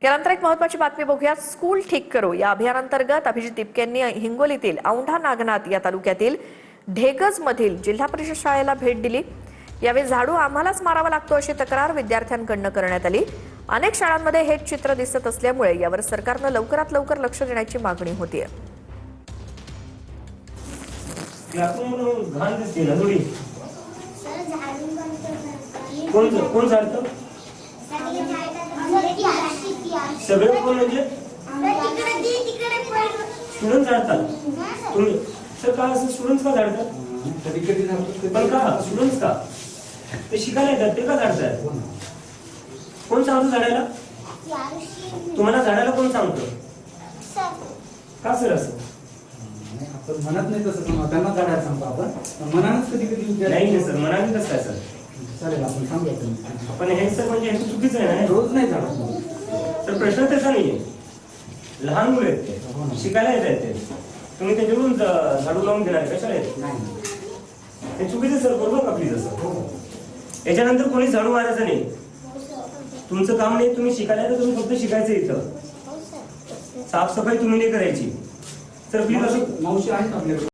यानंतर एक महत्त्वाची बातमी बघूया। स्कूल ठीक करो या अभियानांतर्गत अभिजित टिपके यांनी हिंगोलीतील औंढा नागनाथ या तालुक्यातील ढेगज मधील जिल्हा परिषद शाळेला भेट दिली। यावेळी झाडू आम्हालाच मारावा लागतो अशी तक्रार विद्यार्थ्यांकडून करण्यात आली। अनेक शाळांमध्ये हेच चित्र दिसत असल्यामुळे यावर सरकारनं लवकरात लवकर लक्ष देण्याची मागणी होतीये। कोण झाडतं? सगळे कोण म्हणजे स्टुडंट झाडतात? तुम्ही सर का असं स्टुडंट्स का झाडतात? पण का स्टुडंट्स का ते शिकायला येतात ते का झाडतात? कोण सांगतो झाडायला? तुम्हाला झाडायला कोण सांगतो? का सर असं आपण म्हणत नाही तसं त्यांना झाडायला सांगतो आपण मनानच कधी कधी नाही सर मनाने कसं काय सर? चालेल आपण सांगूया पण हे सर म्हणजे हे चुकीचं आहे ना। रोज नाही झाडत तर प्रश्न त्याचा नाहीये, लहान मुलं आहेत ते शिकायला येत आहेत ते तुम्ही त्याच्यावरून झाडू लावून घेणार कशाला येत नाही हे चुकीचं सर बरोबर का प्लीज असं याच्यानंतर कोणी झाडू मारायचं नाही तुमचं काम नाही तुम्ही शिकायला तर तुम्ही फक्त शिकायचं इथं साफसफाई तुम्ही नाही करायची सर प्लीज असं मावशी आहेत आपल्याकडे